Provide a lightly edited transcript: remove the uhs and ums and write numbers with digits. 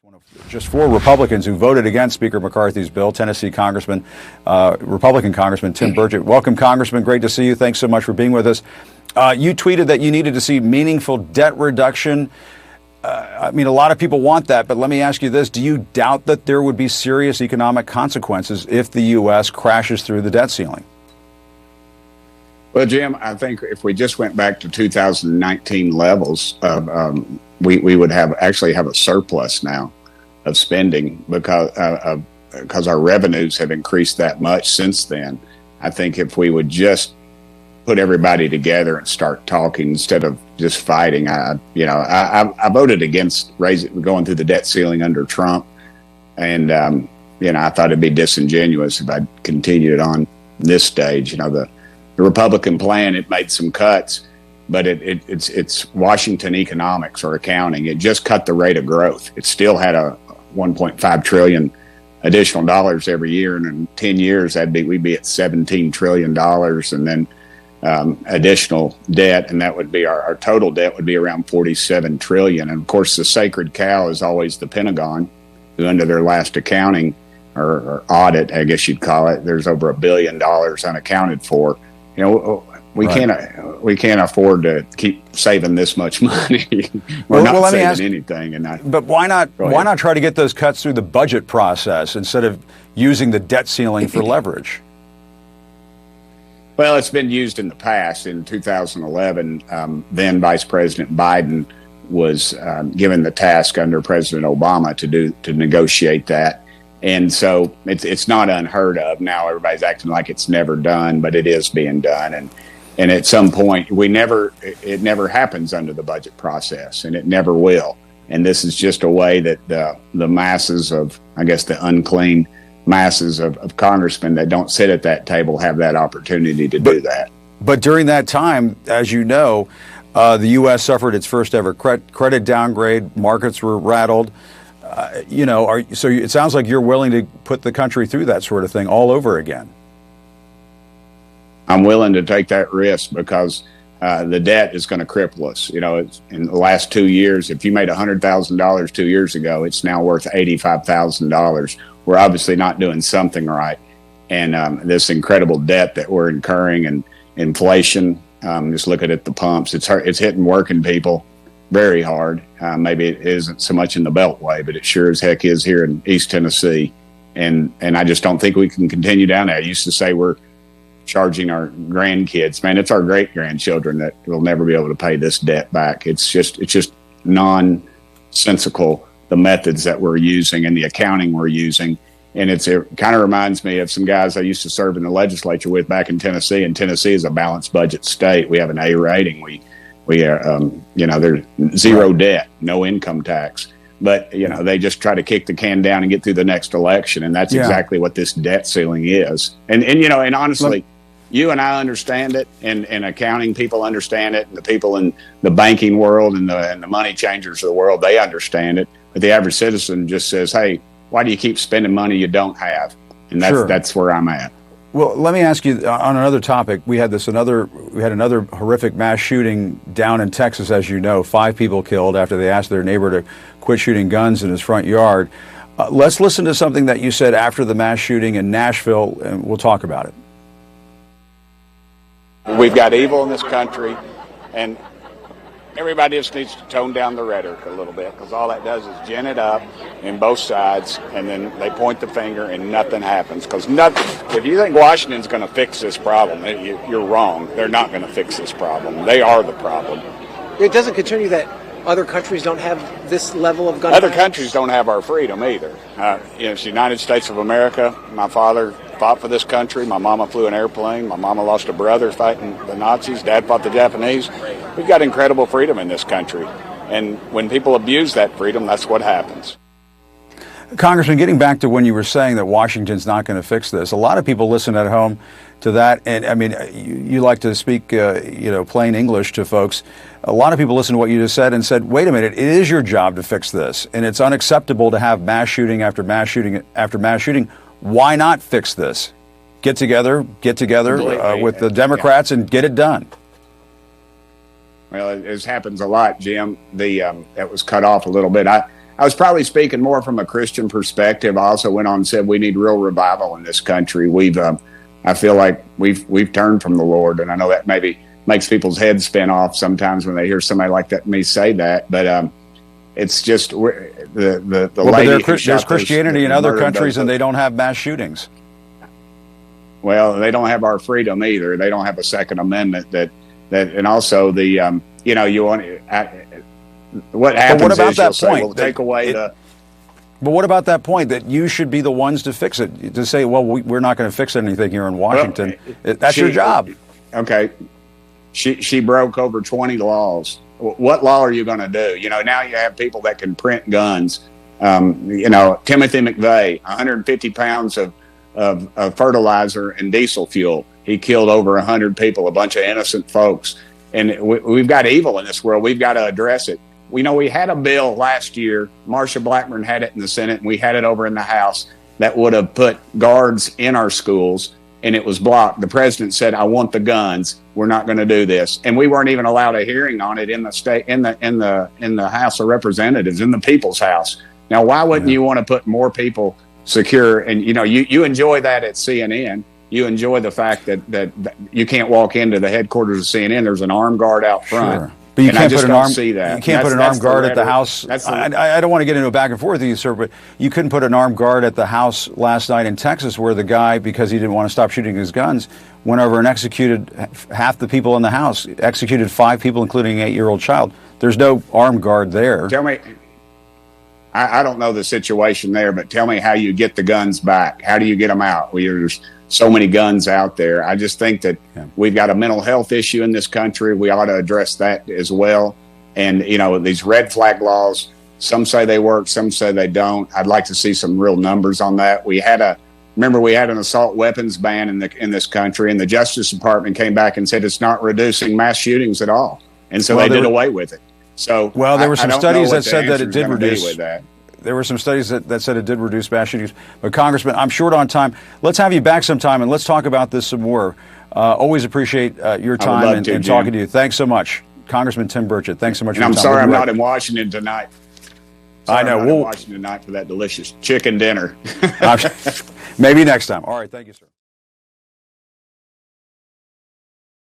One of just 4 Republicans who voted against Speaker McCarthy's bill, Tennessee Republican Congressman Tim Burchett. Welcome, Congressman. Great to see you. Thanks so much for being with us. You tweeted that you needed to see meaningful debt reduction. I mean, a lot of people want that, but let me ask you this. Do you doubt that there would be serious economic consequences if the U.S. crashes through the debt ceiling? Well, Jim, I think if we just went back to 2019 levels, we would actually have a surplus now of spending because our revenues have increased that much since then. I think if we would just put everybody together and start talking instead of just fighting, I voted against going through the debt ceiling under Trump, and I thought it'd be disingenuous if I continued on this stage. The Republican plan, it made some cuts, but it's Washington economics or accounting. It just cut the rate of growth. It still had a 1.5 trillion additional dollars every year, and in 10 years we'd be at $17 trillion, and then additional debt, and that would be our total debt would be around 47 trillion. And of course, the sacred cow is always the Pentagon, who under their last accounting or audit, I guess you'd call it, there's over $1 billion unaccounted for. We can't afford to keep saving this much money. We're not saving anything. But why not try to get those cuts through the budget process instead of using the debt ceiling for leverage? Well, it's been used in the past. In 2011, then Vice President Biden was given the task under President Obama to negotiate that. And so it's not unheard of. Now everybody's acting like it's never done, but it is being done. And at some point, it never happens under the budget process, and it never will. And this is just a way that the masses of, I guess, the unclean masses of congressmen that don't sit at that table have that opportunity to do that. But during that time, as you know, the U.S. suffered its first ever credit downgrade. Markets were rattled. So it sounds like you're willing to put the country through that sort of thing all over again. I'm willing to take that risk because the debt is going to cripple us. It's, in the last 2 years, if you made $100,000 2 years ago, it's now worth $85,000. We're obviously not doing something right. And this incredible debt that we're incurring and inflation, just looking at the pumps, it's hitting working people very hard. Maybe it isn't so much in the Beltway, but it sure as heck is here in East Tennessee. And I just don't think we can continue down there. I used to say we're charging our grandkids. Man, it's our great-grandchildren that will never be able to pay this debt back. It's just nonsensical, the methods that we're using and the accounting we're using. And it kind of reminds me of some guys I used to serve in the legislature with back in Tennessee. And Tennessee is a balanced budget state. We have an A rating. We are, there's zero debt, no income tax. But, they just try to kick the can down and get through the next election. And that's exactly what this debt ceiling is. And honestly, you and I understand it, and accounting people understand it, and the people in the banking world and the money changers of the world, they understand it. But the average citizen just says, hey, why do you keep spending money you don't have? And that's where I'm at. Well, let me ask you on another topic. We had another horrific mass shooting down in Texas, as you know. 5 people killed after they asked their neighbor to quit shooting guns in his front yard. Let's listen to something that you said after the mass shooting in Nashville, and we'll talk about it. We've got evil in this country, and everybody just needs to tone down the rhetoric a little bit, because all that does is gin it up in both sides, and then they point the finger and nothing happens. Because if you think Washington's going to fix this problem, you're wrong. They're not going to fix this problem. They are the problem. It doesn't concern you that other countries don't have this level of gun Other violence? countries don't have our freedom either. It's the United States of America. My father fought for this country. My mama flew an airplane. My mama lost a brother fighting the Nazis. Dad fought the Japanese. We've got incredible freedom in this country. And when people abuse that freedom, that's what happens. Congressman, getting back to when you were saying that Washington's not going to fix this, a lot of people listen at home to that. And I mean, you like to speak, plain English to folks. A lot of people listen to what you just said and said, wait a minute, it is your job to fix this. And it's unacceptable to have mass shooting after mass shooting after mass shooting. Why not fix this? Get together with the Democrats and get it done. Well, it happens a lot, Jim. That was cut off a little bit. I was probably speaking more from a Christian perspective. I also went on and said we need real revival in this country. I feel like we've turned from the Lord, and I know that maybe makes people's heads spin off sometimes when they hear somebody like that me say that. But it's just the lady. But there's Christianity in other countries, and they don't have mass shootings. Well, they don't have our freedom either. They don't have a Second Amendment and also the you want what happens. But what about that point? We'll take away the. But what about that point that you should be the ones to fix it? To say, well, we're not going to fix anything here in Washington. Well, that's your job. Okay. She broke over 20 laws. What law are you going to do? Now you have people that can print guns. Timothy McVeigh, 150 pounds of fertilizer and diesel fuel. He killed over 100 people, a bunch of innocent folks. And we've got evil in this world. We've got to address it. We had a bill last year. Marsha Blackburn had it in the Senate, and we had it over in the House that would have put guards in our schools, and it was blocked. The president said, "I want the guns. We're not going to do this." And we weren't even allowed a hearing on it in the state, in the House of Representatives, in the People's House. Now, why wouldn't you want to put more people secure? And you enjoy that at CNN. You enjoy the fact that you can't walk into the headquarters of CNN. There's an armed guard out front. Sure. But you can't put an armed guard at the House. I don't want to get into a back and forth with you, sir, but you couldn't put an armed guard at the House last night in Texas, where the guy, because he didn't want to stop shooting his guns, went over and executed half the people in the House, executed 5 people, including an 8-year-old child. There's no armed guard there. Tell me, I don't know the situation there, but tell me how you get the guns back. How do you get them out? There's so many guns out there. I just think that we've got a mental health issue in this country. We ought to address that as well. And, these red flag laws, some say they work, some say they don't. I'd like to see some real numbers on that. We had an assault weapons ban in this country, and the Justice Department came back and said it's not reducing mass shootings at all. And so they did away with it. So there were some studies that said that it did reduce. There were some studies that said it did reduce mass shootings. But, Congressman, I'm short on time. Let's have you back sometime, and let's talk about this some more. Always appreciate your time and talking to you. Thanks so much. Congressman Tim Burchett, thanks so much for your time. I'm sorry I'm not in Washington tonight. I know. I'm not in Washington tonight for that delicious chicken dinner. Maybe next time. All right. Thank you, sir.